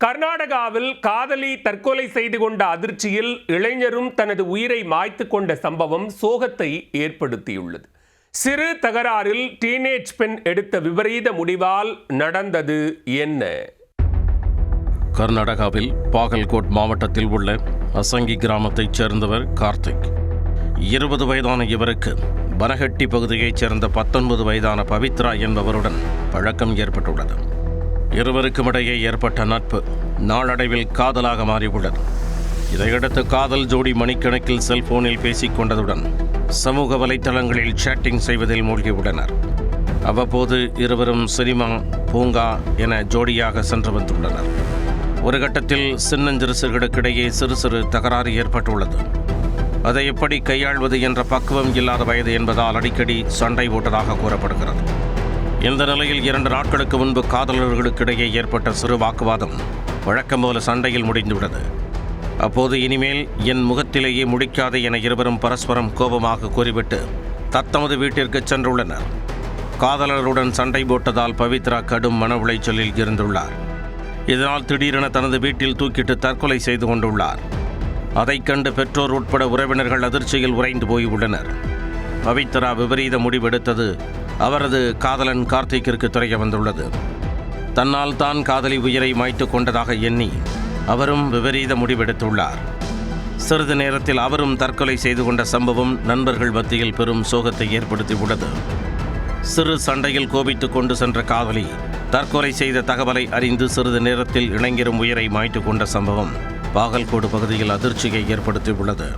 கர்நாடகாவில் காதலி தற்கொலை செய்து கொண்ட அதிர்ச்சியில் இளைஞரும் தனது உயிரை மாய்த்து கொண்ட சம்பவம் சோகத்தை ஏற்படுத்தியுள்ளது. சிறு தகராறில் டீனேஜ் பெண் எடுத்த விபரீத முடிவால் நடந்தது என்ன? கர்நாடகாவில் பாகல்கோட் மாவட்டத்தில் உள்ள அசங்கி கிராமத்தைச் சேர்ந்தவர் கார்த்திக். 20 வயதான இவருக்கு பனஹட்டி பகுதியைச் சேர்ந்த 19 வயதான பவித்ரா என்பவருடன் பழக்கம் ஏற்பட்டுள்ளது. இருவருக்கும் இடையே ஏற்பட்ட நட்பு நாளடைவில் காதலாக மாறியுள்ளது. இதையடுத்து காதல் ஜோடி மணிக்கணக்கில் செல்போனில் பேசிக் கொண்டதுடன் சமூக வலைத்தளங்களில் சேட்டிங் செய்வதில் மூழ்கியுள்ளனர். அவ்வப்போது இருவரும் சினிமா, பூங்கா என ஜோடியாக சென்று வந்துள்ளனர். ஒரு கட்டத்தில் சின்னஞ்சிறுசுகளுக்கிடையே சிறு சிறு தகராறு ஏற்பட்டுள்ளது. அதை எப்படி கையாள்வது என்ற பக்குவம் இல்லாத வயது என்பதால் அடிக்கடி சண்டை போட்டதாக கூறப்படுகிறது. இந்த நிலையில் 2 நாட்களுக்கு முன்பு காதலர்களுக்கிடையே ஏற்பட்ட சிறு வாக்குவாதம் வழக்கம் போல சண்டையில் முடிந்துவிட்டது. அப்போது இனிமேல் என் முகத்திலேயே முடிக்காதே என இருவரும் பரஸ்பரம் கோபமாக கூறிவிட்டு தத்தமது வீட்டிற்கு சென்றுள்ளனர். காதலருடன் சண்டை போட்டதால் பவித்ரா கடும் மன உளைச்சலில் இருந்துள்ளார். இதனால் திடீரென தனது வீட்டில் தூக்கிட்டு தற்கொலை செய்து கொண்டுள்ளார். அதைக் கண்டு பெற்றோர் உட்பட உறவினர்கள் அதிர்ச்சியில் உறைந்து போயுள்ளனர். பவித்ரா விபரீத முடிவெடுத்தது அவரது காதலன் கார்த்திக்கிற்கு தெரிய வந்துள்ளது. தன்னால் தான் காதலி உயிரை மாய்த்து கொண்டதாக எண்ணி அவரும் விபரீத முடிவெடுத்துள்ளார். சிறிது நேரத்தில் அவரும் தற்கொலை செய்து கொண்ட சம்பவம் நண்பர்கள் மத்தியில் பெரும் சோகத்தை ஏற்படுத்தியுள்ளது. சிறு சண்டையில் கோபித்து கொண்டு சென்ற காதலி தற்கொலை செய்த தகவலை அறிந்து சிறிது நேரத்தில் இளைஞரும் உயிரை மாய்த்து கொண்ட சம்பவம் பாகல்கோடு பகுதியில் அதிர்ச்சியை ஏற்படுத்தியுள்ளது.